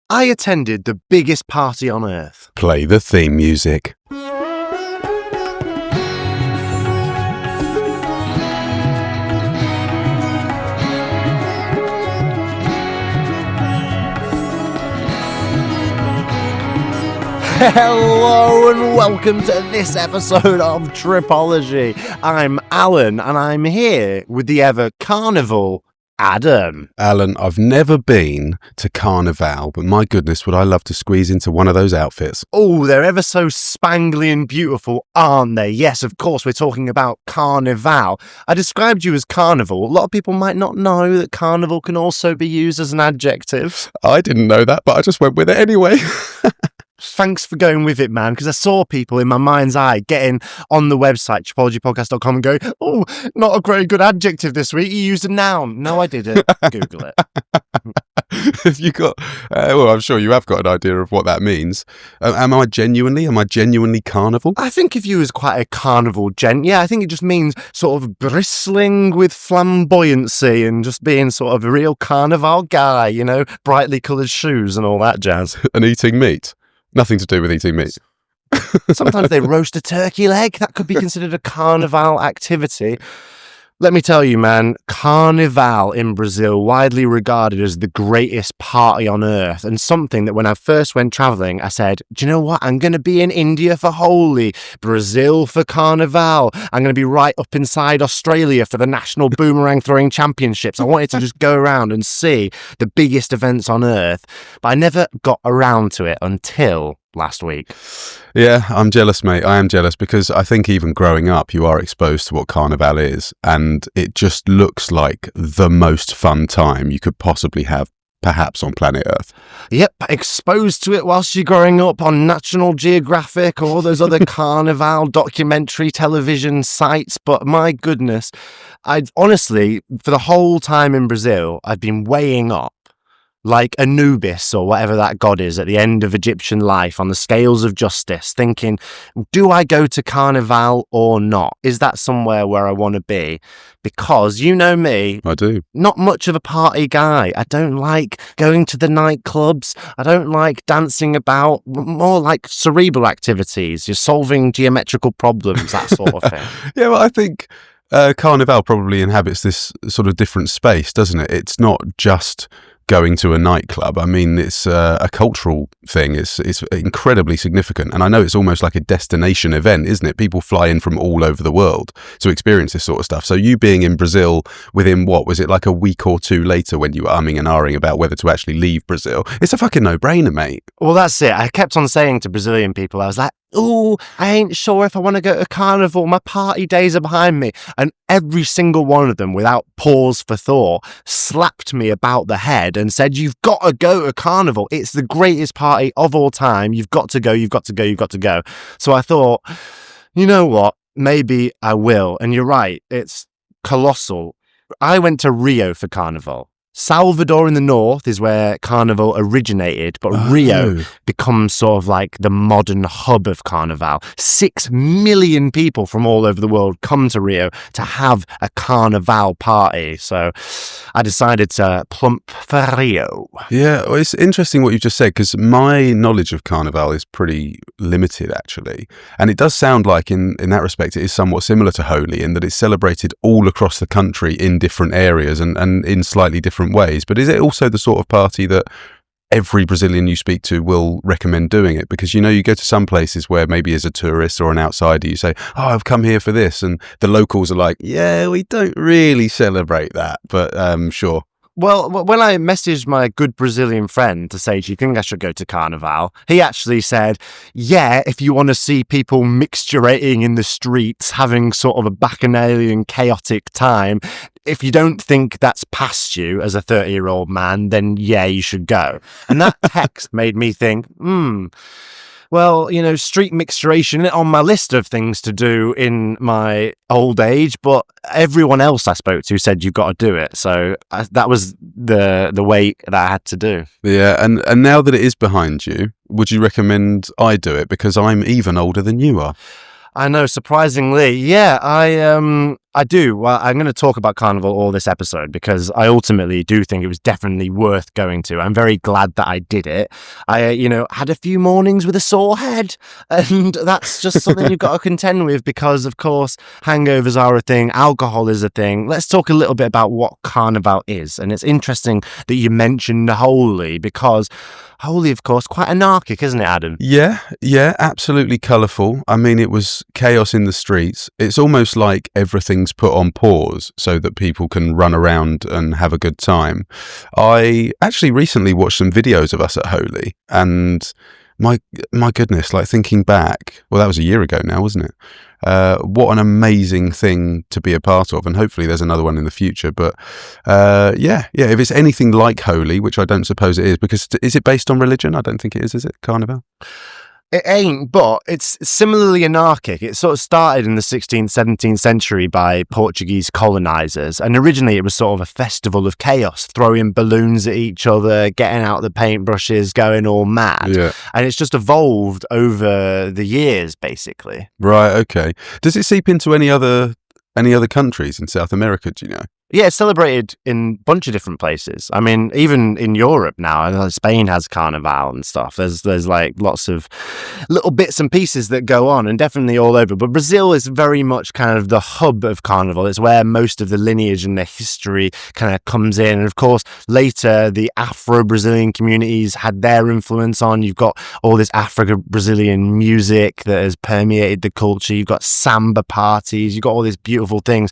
I attended the biggest party on earth. Play the theme music. Hello and welcome to this episode of Tripology. I'm Alun and I'm here with the ever Carnival Adam. Alan, I've never been to Carnival, but my goodness, would I love to squeeze into one of those outfits. Oh, they're ever so spangly and beautiful, aren't they? Yes, of course, we're talking about Carnival. I described you as Carnival. A lot of people might not know that Carnival can also be used as an adjective. I didn't know that, but I just went with it anyway. Thanks for going with it, man, because I saw people in my mind's eye getting on the website, tripologypodcast.com, and going, oh, not a very good adjective this week. You used a noun. No, I didn't. Google it. Have you got, well, I'm sure you have got an idea of what that means. Am I genuinely carnival? I think if you was quite a carnival gent, yeah, I think it just means sort of bristling with flamboyancy and just being sort of a real carnival guy, you know, brightly coloured shoes and all that jazz. And eating meat? Nothing to do with eating meat. Sometimes they roast a turkey leg. That could be considered a carnival activity. Let me tell you, man, Carnival in Brazil, widely regarded as the greatest party on earth, and something that when I first went travelling, I said, do you know what? I'm going to be in India for Holi, Brazil for Carnival. I'm going to be right up inside Australia for the National Boomerang Throwing Championships. I wanted to just go around and see the biggest events on earth, but I never got around to it until last week. Yeah, I'm jealous, mate. I am jealous because I think even growing up, you are exposed to what Carnival is, and it just looks like the most fun time you could possibly have, perhaps on planet Earth. Yep, exposed to it whilst you're growing up on National Geographic or all those other Carnival documentary television sites. But my goodness, I'd honestly, for the whole time in Brazil, I've been weighing up like Anubis or whatever that god is at the end of Egyptian life on the scales of justice, thinking, do I go to Carnival or not? Is that somewhere where I want to be? Because you know me, I do. Not much of a party guy. I don't like going to the nightclubs. I don't like dancing about, more like cerebral activities. You're solving geometrical problems, that sort of thing. Yeah, well, I think Carnival probably inhabits this sort of different space, doesn't it? It's not just going to a nightclub. I mean, it's a cultural thing. It's incredibly significant. And I know it's almost like a destination event, isn't it? People fly in from all over the world to experience this sort of stuff. So you being in Brazil within, what, was it like a week or two later when you were umming and ahhing about whether to actually leave Brazil? It's a fucking no-brainer, mate. Well, that's it. I kept on saying to Brazilian people, I was like, oh, I ain't sure if I want to go to Carnival. My party days are behind me. And every single one of them, without pause for thought, slapped me about the head and said, you've got to go to Carnival. It's the greatest party of all time. You've got to go, you've got to go, you've got to go. So I thought, you know what? Maybe I will. And you're right. It's colossal. I went to Rio for Carnival. Salvador in the north is where Carnival originated, but Rio becomes sort of like the modern hub of Carnival. 6 million people from all over the world come to Rio to have a Carnival party. So I decided to plump for Rio. Yeah, well, it's interesting what you just said, because my knowledge of Carnival is pretty limited, actually. And it does sound like, in that respect, it is somewhat similar to Holi in that it's celebrated all across the country in different areas and in slightly different ways. But is it also the sort of party that every Brazilian you speak to will recommend doing it? Because, you know, you go to some places where maybe as a tourist or an outsider, you say, oh, I've come here for this. And the locals are like, yeah, we don't really celebrate that, but sure. Well, when I messaged my good Brazilian friend to say, do you think I should go to Carnival? He actually said, yeah, if you want to see people mixturating in the streets, having sort of a bacchanalian, chaotic time, if you don't think that's past you as a 30-year-old man, then yeah, you should go. And that text made me think, well, you know, street mixturation on my list of things to do in my old age, but everyone else I spoke to said you've got to do it. So that was the way that I had to do. Yeah, and now that it is behind you, would you recommend I do it? Because I'm even older than you are. I know, surprisingly. Yeah, I do. Well, I'm going to talk about Carnival all this episode because I ultimately do think it was definitely worth going to. I'm very glad that I did it. I, had a few mornings with a sore head, and that's just something you've got to contend with because, of course, hangovers are a thing. Alcohol is a thing. Let's talk a little bit about what Carnival is. And it's interesting that you mentioned Holy because Holy, of course, quite anarchic, isn't it, Adam? Yeah, absolutely colourful. I mean, it was chaos in the streets. It's almost like everything's put on pause so that people can run around and have a good time. I actually recently watched some videos of us at Holy, and my goodness, like thinking back, well, that was a year ago now, wasn't it? What an amazing thing to be a part of, and hopefully there's another one in the future. But if it's anything like Holy, which I don't suppose it is, because is it based on religion? I don't think it is it, Carnival? It ain't, but it's similarly anarchic. It sort of started in the 16th, 17th century by Portuguese colonizers. And originally it was sort of a festival of chaos, throwing balloons at each other, getting out the paintbrushes, going all mad. Yeah. And it's just evolved over the years, basically. Right, okay. Does it seep into any other countries in South America, do you know? Yeah, it's celebrated in a bunch of different places. I mean, even in Europe now, Spain has Carnival and stuff. There's like lots of little bits and pieces that go on, and definitely all over. But Brazil is very much kind of the hub of Carnival. It's where most of the lineage and the history kind of comes in. And of course, later, the Afro-Brazilian communities had their influence on. You've got all this Afro-Brazilian music that has permeated the culture. You've got samba parties. You've got all these beautiful things.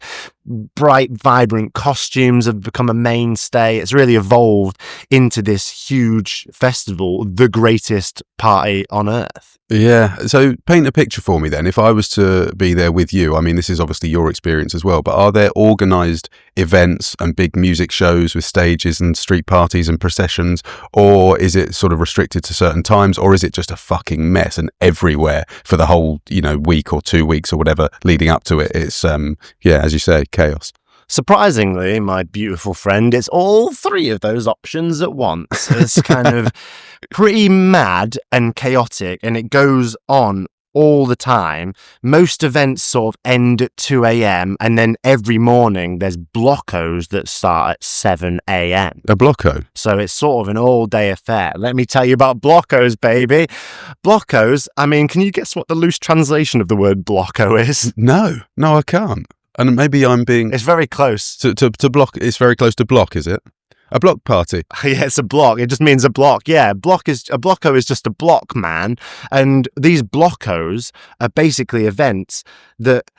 Bright, vibrant costumes have become a mainstay. It's really evolved into this huge festival, the greatest party on earth. Yeah. So paint a picture for me then. If I was to be there with you, I mean, this is obviously your experience as well, but are there organised events and big music shows with stages and street parties and processions, or is it sort of restricted to certain times, or is it just a fucking mess and everywhere for the whole, week or 2 weeks or whatever leading up to it? It's, as you say, chaos. Surprisingly, my beautiful friend, it's all three of those options at once. It's kind of pretty mad and chaotic, and it goes on all the time. Most events sort of end at 2 a.m. and then every morning there's blockos that start at 7 a.m. A blocko? So it's sort of an all-day affair. Let me tell you about blockos, baby. Blockos, I mean, can you guess what the loose translation of the word blocko is? No, I can't. And maybe I'm being... It's very close. To block, it's very close to block, is it? A block party? Yeah, it's a block. It just means a block. Yeah, a blocko is just a block, man. And these blockos are basically events that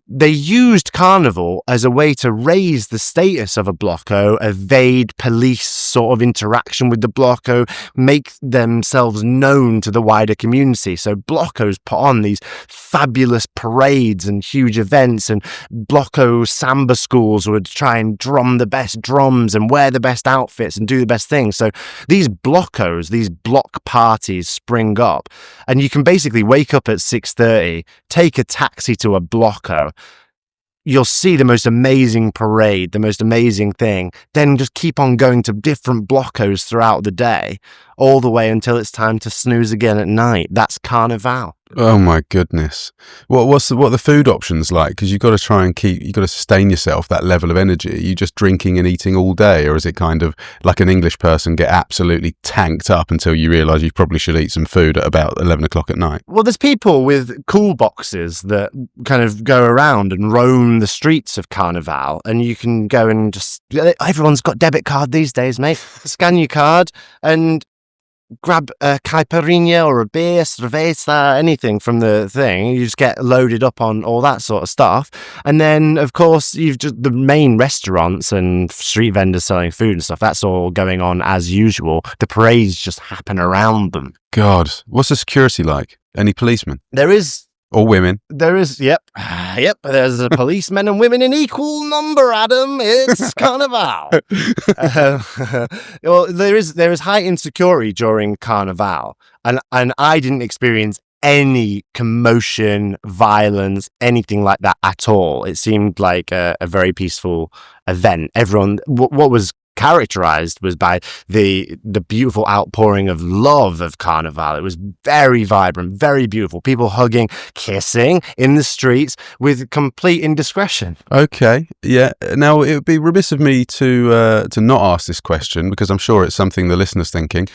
they used Carnival as a way to raise the status of a blocko, evade police sort of interaction with the blocko, make themselves known to the wider community. So blockos put on these fabulous parades and huge events, and blocko samba schools would try and drum the best drums and wear the best outfits and do the best things. So these blockos, these block parties spring up, and you can basically wake up at 6:30, take a taxi to a blocko. You'll see the most amazing parade, the most amazing thing, then just keep on going to different blockos throughout the day, all the way until it's time to snooze again at night. That's Carnival. Oh my goodness. What are the food options like? Because you've got to sustain yourself, that level of energy. Are you just drinking and eating all day? Or is it kind of like an English person, get absolutely tanked up until you realise you probably should eat some food at about 11 o'clock at night? Well, there's people with cool boxes that kind of go around and roam the streets of Carnival, and you can go and just, everyone's got debit card these days, mate. Scan your card and grab a caipirinha or a beer, cerveza, anything from the thing. You just get loaded up on all that sort of stuff. And then, of course, you've just the main restaurants and street vendors selling food and stuff. That's all going on as usual. The parades just happen around them. God, what's the security like? Any policemen? There is. Or women? There is, yep. There's a policemen and women in equal number, Adam. It's Carnival. Well, there is heightened security during Carnival, and I didn't experience any commotion, violence, anything like that at all. It seemed like a very peaceful event. Everyone, what was characterized was by the beautiful outpouring of love of Carnival. It was very vibrant, very beautiful. People hugging, kissing in the streets with complete indiscretion. Okay, yeah. Now, it would be remiss of me to not ask this question, because I'm sure it's something the listener's thinking.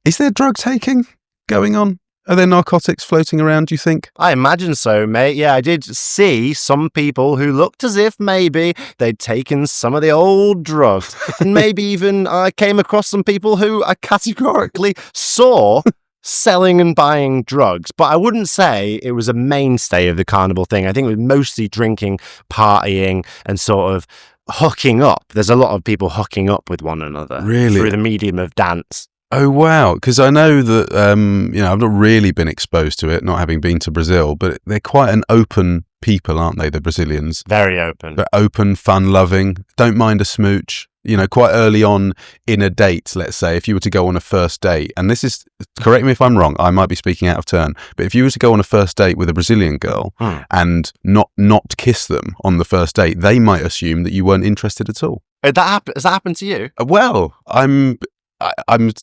Is there drug taking going on? Are there narcotics floating around, do you think? I imagine so, mate. Yeah, I did see some people who looked as if maybe they'd taken some of the old drugs. And maybe even I came across some people who I categorically saw selling and buying drugs. But I wouldn't say it was a mainstay of the carnival thing. I think it was mostly drinking, partying, and sort of hooking up. There's a lot of people hooking up with one another through the medium of dance. Oh, wow. Because I know that, I've not really been exposed to it, not having been to Brazil, but they're quite an open people, aren't they, the Brazilians? Very open. They're open, fun-loving, don't mind a smooch. Quite early on in a date, let's say, if you were to go on a first date, and this is, correct me if I'm wrong, I might be speaking out of turn, but if you were to go on a first date with a Brazilian girl and not kiss them on the first date, they might assume that you weren't interested at all. Has that happened to you? Well,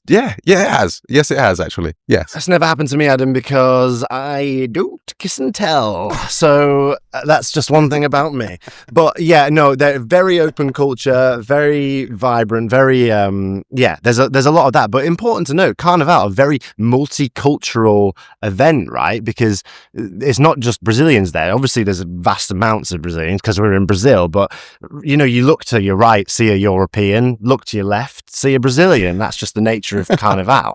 yeah, it has. Yes, it has, actually. Yes. That's never happened to me, Adam, because I don't kiss and tell. So that's just one thing about me. But yeah, no, they're very open culture, very vibrant, very, there's a lot of that. But important to note, Carnival, a very multicultural event, right? Because it's not just Brazilians there. Obviously, there's vast amounts of Brazilians because we're in Brazil. But, you look to your right, see a European, look to your left, see a Brazilian. That's just the nature of Carnival.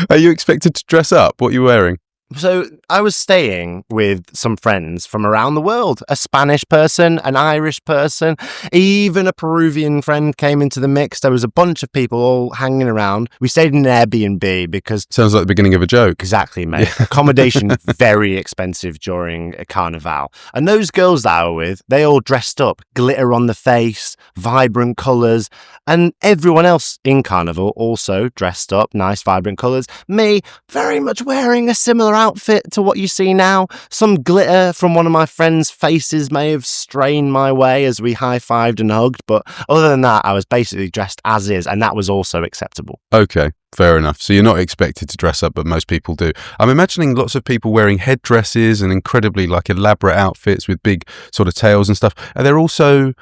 Are you expected to dress up? What are you wearing? So I was staying with some friends from around the world, a Spanish person, an Irish person, even a Peruvian friend came into the mix. There was a bunch of people all hanging around. We stayed in an Airbnb because... Sounds like the beginning of a joke. Exactly, mate. Yeah. Accommodation, very expensive during a Carnival. And those girls that I were with, they all dressed up, glitter on the face, vibrant colours, and everyone else in Carnival also dressed up, nice, vibrant colours. Me, very much wearing a similar outfit to what you see now. Some glitter from one of my friends' faces may have strained my way as we high-fived and hugged, but other than that, I was basically dressed as is, and that was also acceptable. Okay, fair enough. So you're not expected to dress up, but most people do. I'm imagining lots of people wearing headdresses and incredibly elaborate outfits with big sort of tails and stuff. Are there also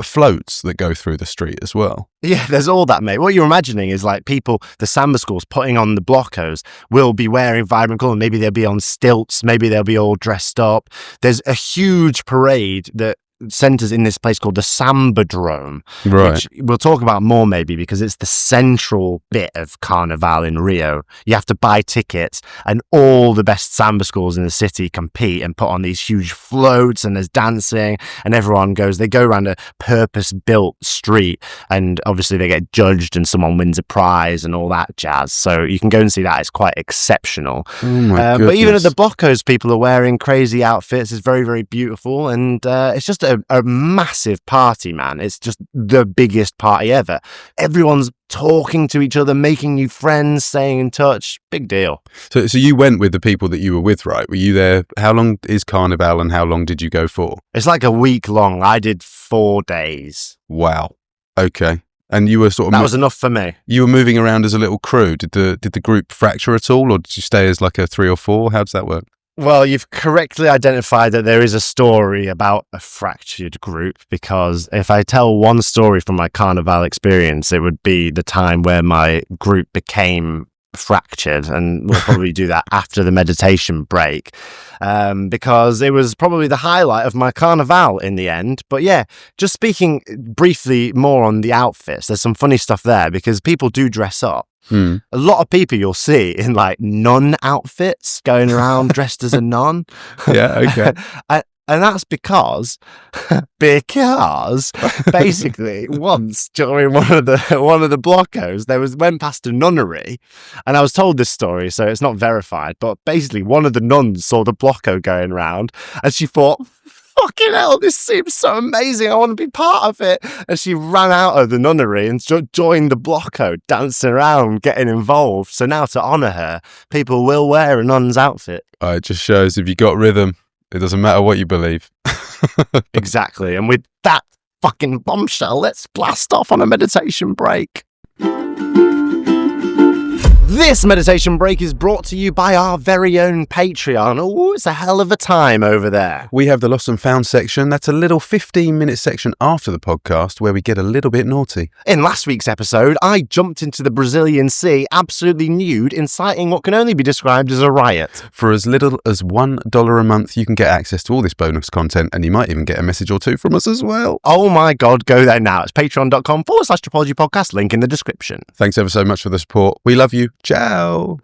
floats that go through the street as well? Yeah, there's all that, mate. What you're imagining is people, the samba schools putting on the blocos will be wearing vibrant colour. Maybe they'll be on stilts. Maybe they'll be all dressed up. There's a huge parade that centers in this place called the Sambadrome, which we'll talk about more maybe because it's the central bit of Carnival in Rio. You have to buy tickets and all the best samba schools in the city compete and put on these huge floats, and there's dancing and they go around a purpose-built street, and obviously they get judged and someone wins a prize and all that jazz. So you can go and see that. It's quite exceptional. But even at the blocos, people are wearing crazy outfits. It's very, very beautiful, and it's just a massive party, man. It's just the biggest party ever. Everyone's talking to each other, making new friends, staying in touch. Big deal. So you went with the people that you were with, right? Were you there? How long is Carnival and how long did you go for? It's like a week long. I did 4 days. Wow. Okay. And you were that was enough for me. You were moving around as a little crew. Did the group fracture at all, or did you stay as a 3 or 4? How does that work? Well, you've correctly identified that there is a story about a fractured group, because if I tell one story from my Carnival experience, it would be the time where my group became fractured, and we'll probably do that after the meditation break, because it was probably the highlight of my Carnival in the end. But yeah, just speaking briefly more on the outfits, there's some funny stuff there because people do dress up. A lot of people you'll see in nun outfits going around dressed as a nun. Yeah, okay. And that's because basically once during one of the blocos went past a nunnery, and I was told this story, so it's not verified, but basically one of the nuns saw the blocko going around and she thought, fucking hell, this seems so amazing, I want to be part of it. And she ran out of the nunnery and joined the blocko, dancing around, getting involved. So now, to honour her, people will wear a nun's outfit. It just shows if you got rhythm, it doesn't matter what you believe. Exactly. And with that fucking bombshell. Let's blast off on a meditation break. This meditation break is brought to you by our very own Patreon. Oh, it's a hell of a time over there. We have the Lost and Found section. That's a little 15-minute section after the podcast where we get a little bit naughty. In last week's episode, I jumped into the Brazilian Sea absolutely nude, inciting what can only be described as a riot. For as little as $1 a month, you can get access to all this bonus content, and you might even get a message or two from us as well. Oh my God, go there now. It's patreon.com/Tripology Podcast, link in the description. Thanks ever so much for the support. We love you. Ciao.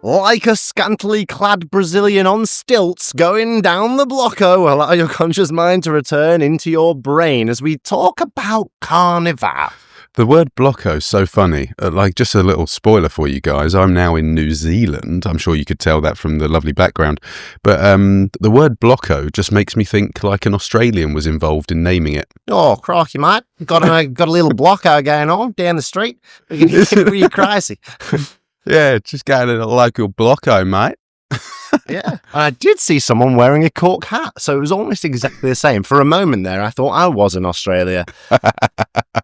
Like a scantily clad Brazilian on stilts going down the blocko, allow your conscious mind to return into your brain as we talk about Carnival. The word blocko is so funny. Just a little spoiler for you guys. I'm now in New Zealand. I'm sure you could tell that from the lovely background. But the word blocko just makes me think like an Australian was involved in naming it. Oh, crikey, mate. Got a little blocko going on down the street. It's pretty crazy. Yeah, just got a local blocko, mate. Yeah. And I did see someone wearing a cork hat, so it was almost exactly the same. For a moment there, I thought I was in Australia.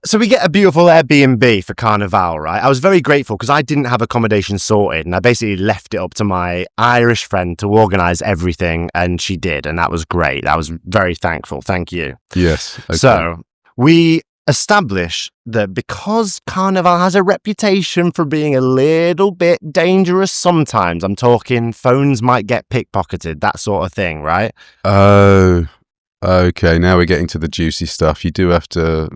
So we get a beautiful Airbnb for Carnival, right? I was very grateful because I didn't have accommodation sorted, and I basically left it up to my Irish friend to organise everything, and she did, and that was great. I was very thankful. Thank you. Yes. Okay. So we establish that because Carnival has a reputation for being a little bit dangerous sometimes, I'm talking phones might get pickpocketed, that sort of thing, right? Oh, okay. Now we're getting to the juicy stuff. You do have to,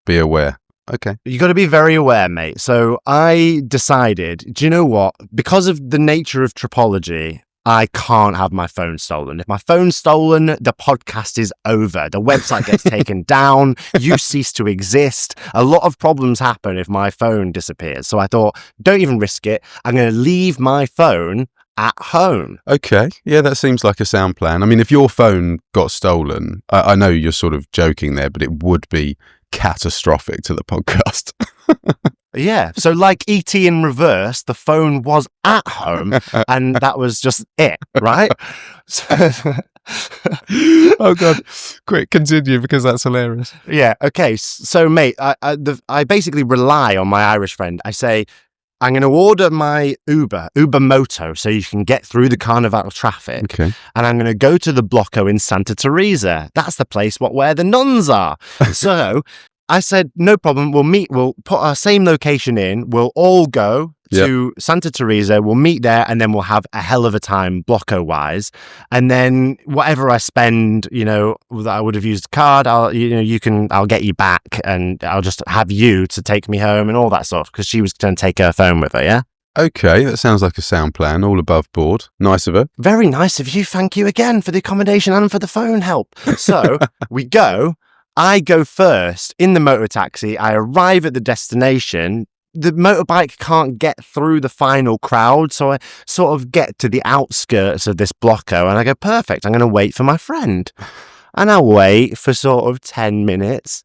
be aware. Okay. You got to be very aware, mate. So I decided, do you know what? Because of the nature of Tripology, I can't have my phone stolen. If my phone's stolen, the podcast is over. The website gets taken down. You cease to exist. A lot of problems happen if my phone disappears. So I thought, don't even risk it. I'm going to leave my phone at home. Okay. Yeah, that seems like a sound plan. I mean, if your phone got stolen, I know you're sort of joking there, but it would be catastrophic to the podcast. Yeah, so like E.T. in reverse, the phone was at home, and that was just it, right? Oh, God. Quick, continue, because that's hilarious. Yeah, okay, so mate, I basically rely on my Irish friend. I say, I'm going to order my Uber Moto, so you can get through the Carnival traffic. Okay. And I'm going to go to the Blocko in Santa Teresa. That's the place where the nuns are. So I said, no problem. We'll put our same location in. We'll all go to Santa Teresa. We'll meet there, and then we'll have a hell of a time Blocko-wise. And then whatever I spend, that I would have used a card, I'll get you back, and I'll just have you to take me home and all that stuff, because she was going to take her phone with her, yeah? Okay, that sounds like a sound plan, all above board. Nice of her. Very nice of you. Thank you again for the accommodation and for the phone help. So we go. I go first in the motor taxi. I arrive at the destination. The motorbike can't get through the final crowd, so I sort of get to the outskirts of this blocko, and I go, perfect, I'm going to wait for my friend. And I wait for sort of 10 minutes,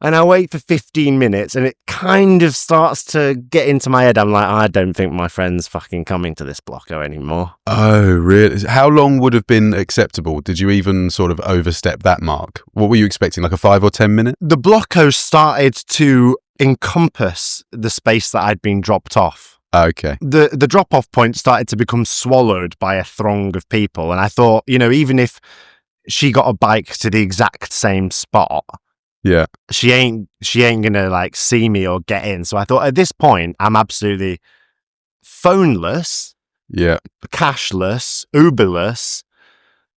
and I wait for 15 minutes, and it kind of starts to get into my head. I'm like, I don't think my friend's fucking coming to this blocko anymore. Oh, really? How long would have been acceptable? Did you even sort of overstep that mark? What were you expecting, like a 5 or 10 minute? The blocko started to encompass the space that I'd been dropped off. Okay. The drop-off point started to become swallowed by a throng of people, and I thought, even if she got a bike to the exact same spot, yeah, she ain't gonna see me or get in. So I thought at this point I'm absolutely phoneless, cashless, Uberless,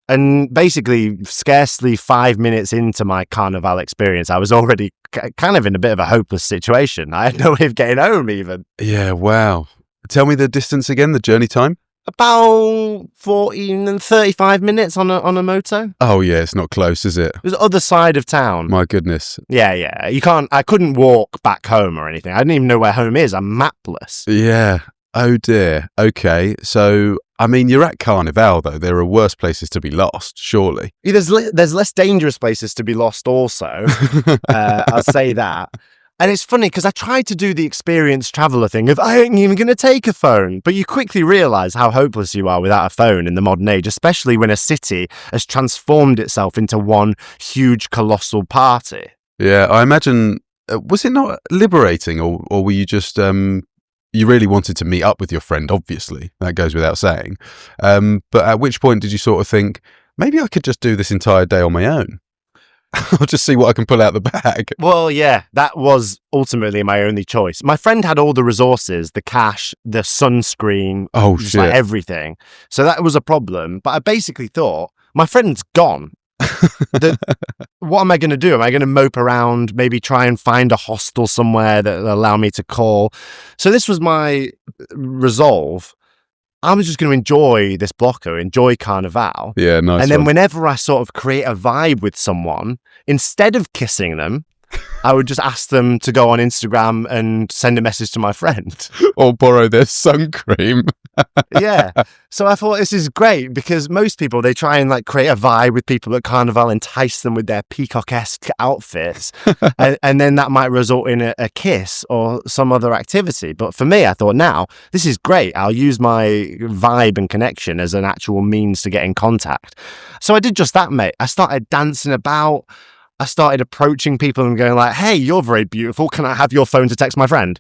and basically scarcely 5 minutes into my Carnival experience, I was already kind of in a bit of a hopeless situation. I had no way of getting home even. Yeah, wow. Tell me the distance again, the journey time. About 14 and 35 minutes on a moto. Oh yeah, it's not close, is it? It was the other side of town. My goodness. Yeah. I couldn't walk back home or anything. I didn't even know where home is. I'm mapless. Yeah. Oh dear. Okay. So, I mean, you're at Carnival though. There are worse places to be lost, surely. Yeah, there's less dangerous places to be lost also. I'll say that. And it's funny because I tried to do the experienced traveller thing of I ain't even going to take a phone. But you quickly realise how hopeless you are without a phone in the modern age, especially when a city has transformed itself into one huge colossal party. Yeah, I imagine, was it not liberating, or were you just, you really wanted to meet up with your friend, obviously, that goes without saying. But at which point did you sort of think, maybe I could just do this entire day on my own? I'll just see what I can pull out the bag. Well, yeah, that was ultimately my only choice. My friend had all the resources, the cash, the sunscreen, just shit. like everything. So that was a problem. But I basically thought, my friend's gone. What am I going to do? Am I going to mope around, maybe try and find a hostel somewhere that will allow me to call? So this was my resolve. I'm just going to enjoy this blocker, enjoy Carnival. Yeah, nice. And then whenever I sort of create a vibe with someone, instead of kissing them, I would just ask them to go on Instagram and send a message to my friend. Or borrow their sun cream. Yeah. So I thought this is great because most people, they try and like create a vibe with people at Carnival, entice them with their peacock-esque outfits. and then that might result in a kiss or some other activity. But for me, I thought, now, this is great. I'll use my vibe and connection as an actual means to get in contact. So I did just that, mate. I started dancing about. I started approaching people and going like, hey, you're very beautiful. Can I have your phone to text my friend?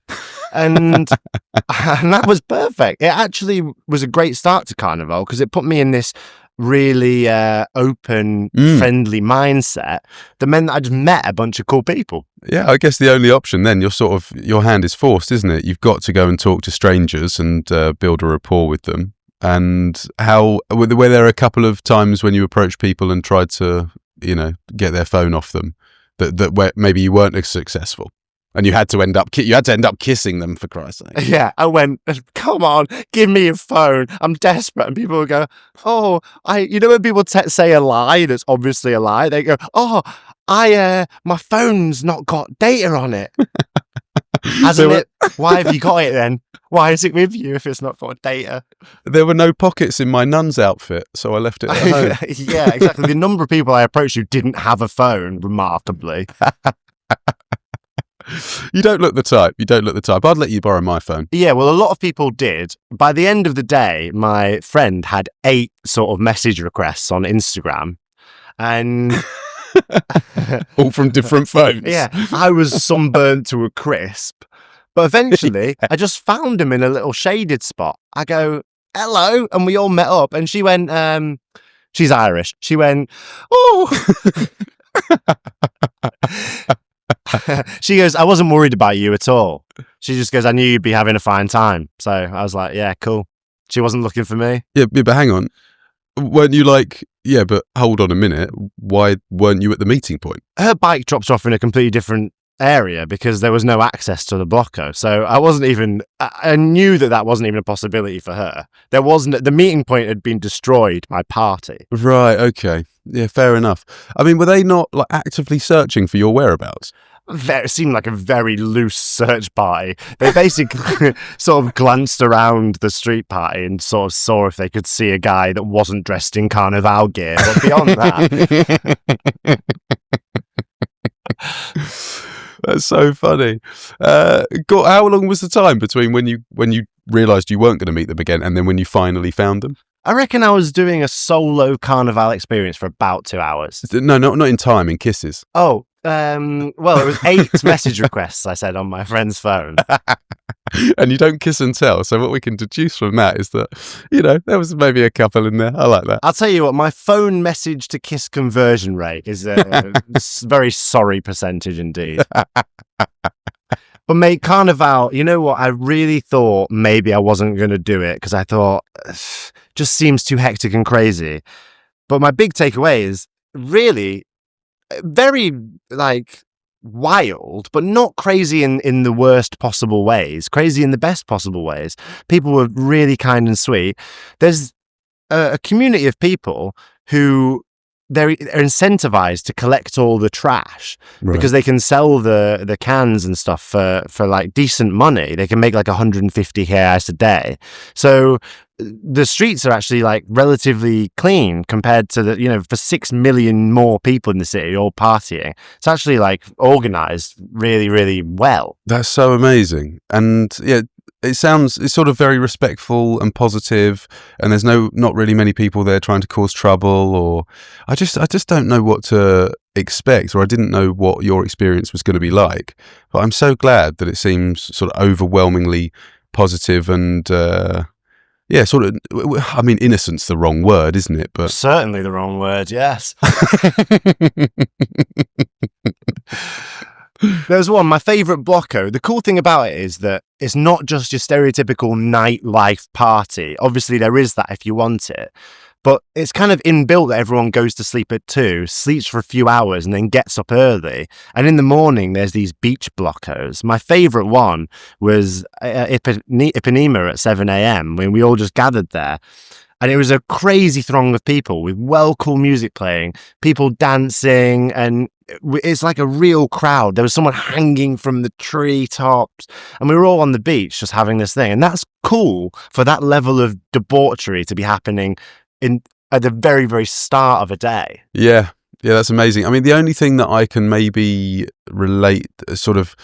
And that was perfect. It actually was a great start to Carnival because it put me in this really open, friendly mindset that meant that I just met a bunch of cool people. Yeah, I guess the only option then, your hand is forced, isn't it? You've got to go and talk to strangers and build a rapport with them. And were there a couple of times when you approached people and tried to, get their phone off them that where maybe you weren't as successful and you had to end up kissing them, for Christ's sake? Yeah, I went, come on, give me your phone. I'm desperate. And people would go, oh, when people say a lie that's obviously a lie, they go, oh, my phone's not got data on it. Hasn't it? Why have you got it then? Why is it with you if it's not got data? There were no pockets in my nun's outfit, so I left it at home. Yeah, exactly. The number of people I approached who didn't have a phone, remarkably. You don't look the type. I'd let you borrow my phone. Yeah, well, a lot of people did. By the end of the day, my friend had 8 sort of message requests on Instagram. And all from different phones. Yeah, I was sunburnt to a crisp. But eventually, I just found him in a little shaded spot. I go, hello, and we all met up. And she went, she's Irish. She went, oh. She goes, I wasn't worried about you at all. She just goes, I knew you'd be having a fine time. So I was like, yeah, cool. She wasn't looking for me. Yeah, but hang on. Weren't you like, yeah, but hold on a minute. Why weren't you at the meeting point? Her bike dropped off in a completely different area because there was no access to the blocker. So I knew that wasn't even a possibility for her. The meeting point had been destroyed by party. Right, okay. Yeah, fair enough. I mean, were they not like actively searching for your whereabouts? It seemed like a very loose search party. They basically sort of glanced around the street party and sort of saw if they could see a guy that wasn't dressed in Carnival gear. But beyond that... That's so funny. How long was the time between when you realised you weren't going to meet them again and then when you finally found them? I reckon I was doing a solo Carnival experience for about 2 hours. No, not in time, in kisses. Oh, well, it was 8 message requests I said on my friend's phone. And you don't kiss and tell. So what we can deduce from that is that, there was maybe a couple in there. I like that. I'll tell you what, my phone message to kiss conversion rate is a very sorry percentage indeed. But mate, Carnival, you know what? I really thought maybe I wasn't going to do it because I thought just seems too hectic and crazy. But my big takeaway is really very wild, but not crazy in the worst possible ways, crazy in the best possible ways. People were really kind and sweet. There's a community of people who they're incentivized to collect all the trash because they can sell the cans and stuff for like decent money. They can make like 150 reais a day. So the streets are actually like relatively clean compared to for 6 million more people in the city all partying. It's actually like organized really, really well. That's so amazing. And yeah, it's sort of very respectful and positive, and there's not really many people there trying to cause trouble, or I just don't know what to expect, or I didn't know what your experience was going to be like. But I'm so glad that it seems sort of overwhelmingly positive and sort of, I mean, innocent's the wrong word, isn't it? But certainly the wrong word, yes. There's one, my favourite blocko. The cool thing about it is that it's not just your stereotypical nightlife party. Obviously, there is that if you want it. But it's kind of inbuilt that everyone goes to sleep at 2, sleeps for a few hours, and then gets up early. And in the morning, there's these beach blockos. My favourite one was Ipanema at 7 a.m. when we all just gathered there. And it was a crazy throng of people with cool music playing, people dancing, and it's like a real crowd. There was someone hanging from the treetops, and we were all on the beach just having this thing. And that's cool for that level of debauchery to be happening at the very, very start of a day. Yeah, that's amazing. I mean, the only thing that I can maybe relate, sort of,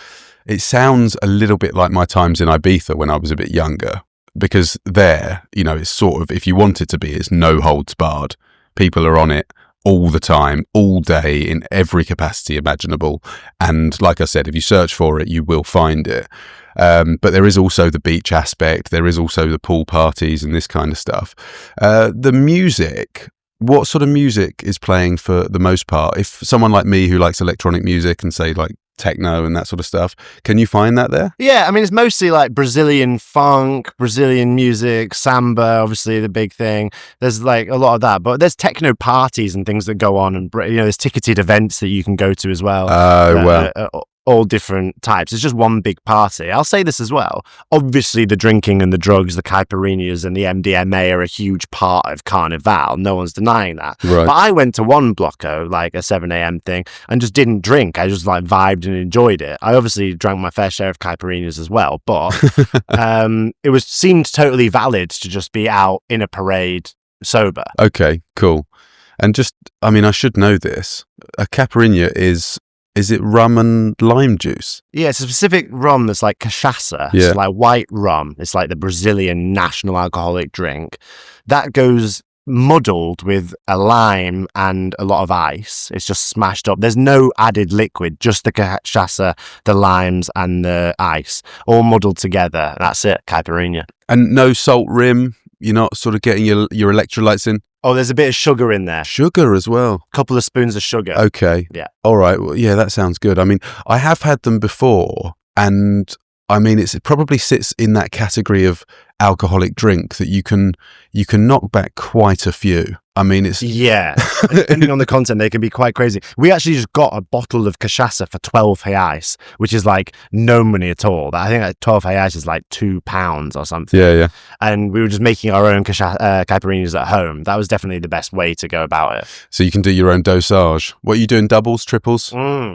it sounds a little bit like my times in Ibiza when I was a bit younger. Because there, it's sort of, if you want it to be, it's no holds barred. People are on it all the time, all day, in every capacity imaginable. And like I said, if you search for it, you will find it. But there is also the beach aspect. There is also the pool parties and this kind of stuff. The music, what sort of music is playing for the most part? If someone like me who likes electronic music and say like techno and that sort of stuff, can you find that there? Yeah, I mean, it's mostly like Brazilian funk, Brazilian music, samba, obviously the big thing. There's like a lot of that, but there's techno parties and things that go on, and there's ticketed events that you can go to as well. Oh, well. All different types. It's just one big party. I'll say this as well. Obviously, the drinking and the drugs, the caipirinhas and the MDMA are a huge part of Carnival. No one's denying that. Right. But I went to one blocko, like a 7 a.m. thing, and just didn't drink. I just like vibed and enjoyed it. I obviously drank my fair share of caipirinhas as well, but it seemed totally valid to just be out in a parade sober. Okay, cool. And just, I mean, I should know this. A caipirinha is it rum and lime juice? Yeah, it's a specific rum that's like cachaça. Yeah. It's like white rum. It's like the Brazilian national alcoholic drink. That goes muddled with a lime and a lot of ice. It's just smashed up. There's no added liquid, just the cachaça, the limes and the ice, all muddled together. That's it, caipirinha. And no salt rim? You're not sort of getting your electrolytes in? Oh, there's a bit of sugar in there. Sugar as well? A couple of spoons of sugar. Okay. Yeah. All right. Well, yeah, that sounds good. I mean, I have had them before, and I mean, it probably sits in that category of alcoholic drink that you can knock back quite a few. I mean, it's... Yeah. Depending on the content, they can be quite crazy. We actually just got a bottle of cachaça for 12 reais, which is like no money at all. I think like 12 reais is like £2 or something. Yeah. And we were just making our own caipirinhas at home. That was definitely the best way to go about it. So you can do your own dosage. What are you doing, doubles, triples?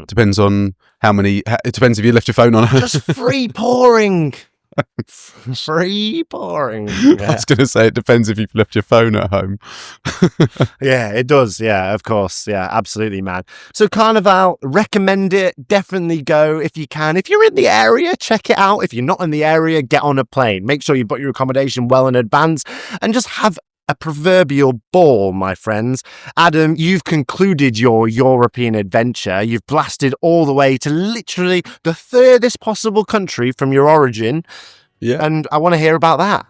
Depends on how many... It depends if you left your phone on. Just free pouring. Free pouring. Yeah. I was going to say, it depends if you've left your phone at home. Yeah, it does. Yeah, of course. Yeah, absolutely, man. So Carnival, recommend it. Definitely go if you can. If you're in the area, check it out. If you're not in the area, get on a plane. Make sure you book your accommodation well in advance and just have a proverbial ball, my friends. Adam, you've concluded your European adventure. You've blasted all the way to literally the furthest possible country from your origin. Yeah. And I want to hear about that.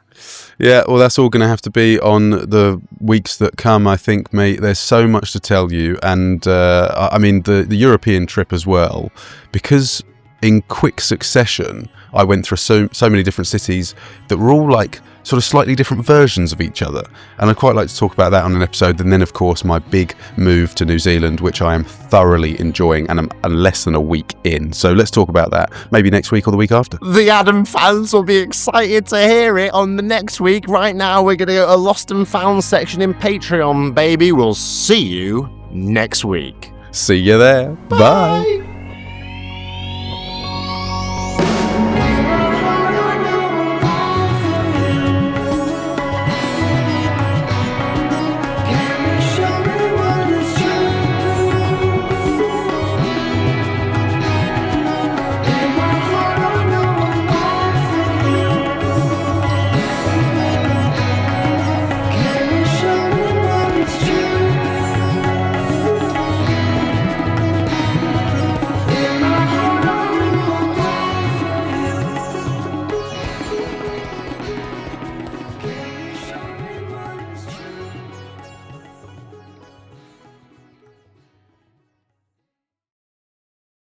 Yeah, well, that's all going to have to be on the weeks that come, I think, mate. There's so much to tell you. And, I mean, the European trip as well, because in quick succession, I went through so many different cities that were all like sort of slightly different versions of each other. And I'd quite like to talk about that on an episode. And then, of course, my big move to New Zealand, which I am thoroughly enjoying, and I'm less than a week in. So let's talk about that maybe next week or the week after. The Adam fans will be excited to hear it on the next week. Right now, we're going to go to a Lost and Found section in Patreon, baby. We'll see you next week. See you there. Bye.